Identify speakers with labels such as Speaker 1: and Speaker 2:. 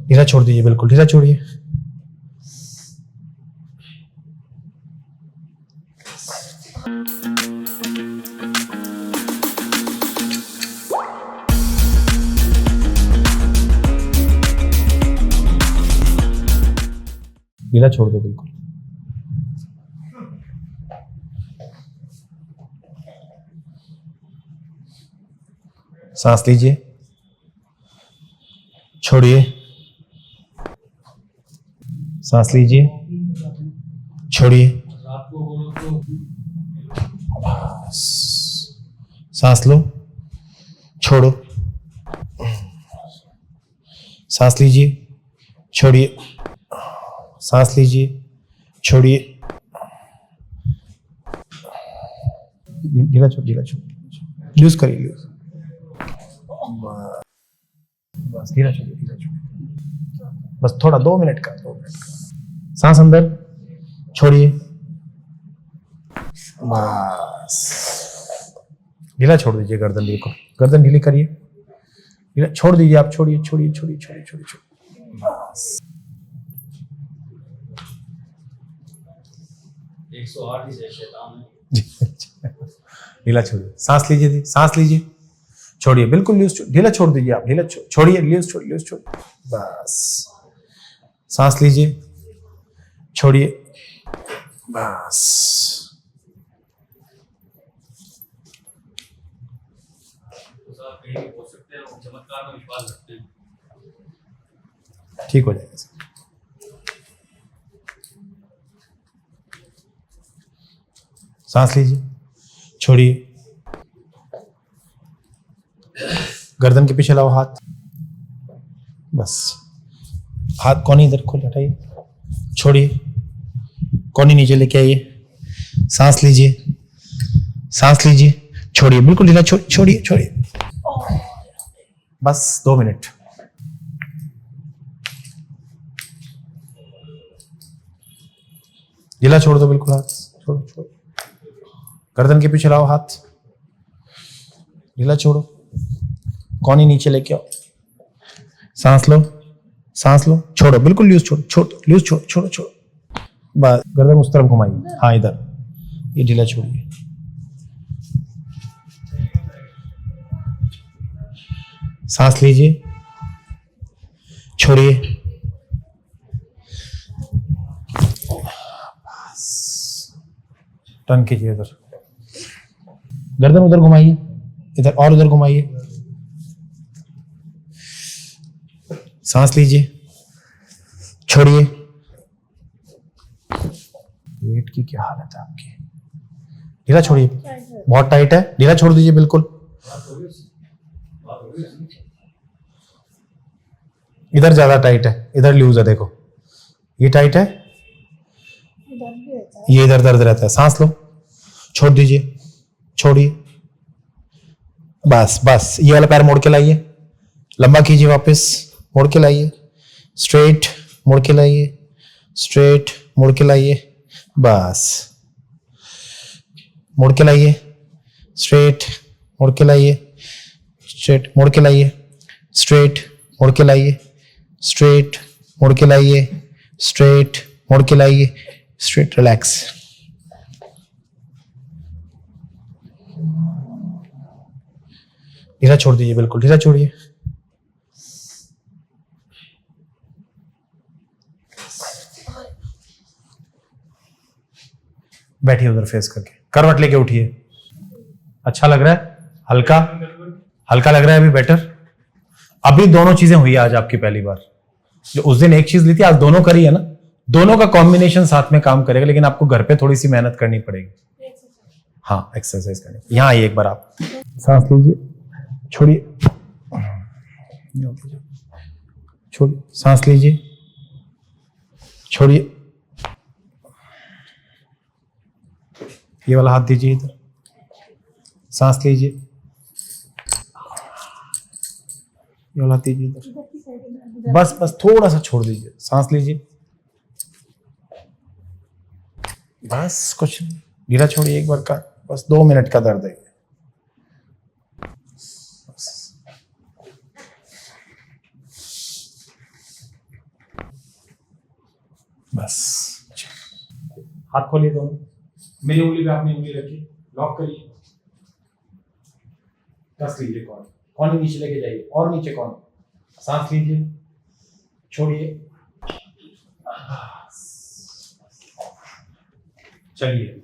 Speaker 1: ढीला छोड़ दीजिए, बिल्कुल ढीला छोड़िए। ढीला छोड़ दो बिल्कुल। सांस लीजिए, छोड़िए, सांस लीजिए, छोड़िए, सांस लो, छोड़ो, सांस लीजिए, छोड़िए, सांस लीजिए, छोड़िए, ढीला छोड़, ढीला छोड़, लूज करिए, लूज, बस ढीला छोड़िए, ढीला छोड़िए, बस थोड़ा 2 मिनट का, 2 मिनट का। सांस अंदर, छोड़िए, बस ढीला छोड़ दीजिए, गर्दन बिल्कुल, गर्दन ढीली करिए, ढीला छोड़ दीजिए आप, छोड़िए, छोड़िए, छोड़िए, छोड़िए, छोड़िए, छोड़िए, बस
Speaker 2: 108 ही शैतान है।
Speaker 1: ढीला छोड़िए, सांस लीजिए, सांस लीजिए, छोड़िए, बिल्कुल लूज, ढीला छोड़ दीजिए आप, ढीला छोड़िए, लूज छोड़िए, लूज छोड़िए, बस सांस लीजिए, छोड़िए, बस
Speaker 2: तो साहब कहीं भी हो सकते हैं, चमत्कार में विश्वास रखते हैं।
Speaker 1: ठीक हो जाएगा सर। सांस लीजिए, छोड़िए, गर्दन के पीछे लाओ हाथ, बस हाथ कोनी इधर खोल हटाइए, छोड़िए, कोनी नीचे लेके आइए, सांस लीजिए, सांस लीजिए, छोड़िए, बिल्कुल ढीला छोड़िए, छोड़िए, बस 2 मिनट। ढीला छोड़ दो बिल्कुल, हाथ छोड़ो, छोड़ो, गर्दन के पीछे लाओ हाथ, ढीला छोड़ो, कोनी नीचे लेके आओ, सांस लो, सांस लो, छोड़ो, बिल्कुल लूज छोड़ो, छोड़ो, लूज छोड़ो, छोड़ो, छोड़ो, बस गर्दन उस तरफ घुमाइए, हाँ इधर, ये ढीला छोड़िए, सांस लीजिए, छोड़िए, टर्न कीजिए इधर, गर्दन उधर घुमाइए, इधर और उधर घुमाइए, सांस लीजिए, छोड़िए, पेट की क्या हालत है आपकी, ढीला छोड़िए, बहुत टाइट है, ढीला छोड़ दीजिए बिल्कुल, इधर ज्यादा टाइट है, इधर लूज है, देखो ये टाइट है, ये इधर दर्द रहता है, सांस लो, छोड़ दीजिए, छोड़िए, बस बस ये वाला पैर मोड़ के लाइए, लंबा कीजिए, वापस मोड़ के लाइए, स्ट्रेट मोड़ के लाइए, स्ट्रेट मोड़ के लाइए, बस मोड़ के लाइए, स्ट्रेट मोड़ के लाइए, स्ट्रेट मोड़ के लाइए, स्ट्रेट मोड़ के लाइए, स्ट्रेट मोड़ के लाइए, स्ट्रेट मोड़ के लाइए, स्ट्रेट, रिलैक्स, ढीला छोड़ दीजिए, बिल्कुल ढीला छोड़िए, बैठिए उधर फेस करके, करवट लेके उठिए, अच्छा लग रहा है, हल्का हल्का लग रहा है, अभी बेटर। अभी दोनों चीजें हुई आज आपकी पहली बार, जो उस दिन एक चीज ली थी, आज दोनों करी है ना, दोनों का कॉम्बिनेशन साथ में काम करेगा, लेकिन आपको घर पे थोड़ी सी मेहनत करनी पड़ेगी। हाँ, एक्सरसाइज करनी, यहाँ आइए एक बार आप, सांस लीजिए, छोड़िए, छोड़िए, सांस लीजिए, छोड़िए, ये वाला हाथ दीजिए इधर, सांस लीजिए, ये वाला हाथ दीजिए इधर, बस बस थोड़ा सा छोड़ दीजिए, सांस लीजिए, बस कुछ नहीं, ढीला छोड़िए एक बार का, बस 2 मिनट का दर्द है। बस। बस हाथ खोलिए दोनों, मेरी उंगली पे अपनी उंगली रखिए, लॉक करिए, कस लीजिए कौन, कौन नीचे लेके जाइए और नीचे कौन, सांस लीजिए, छोड़िए, चलिए।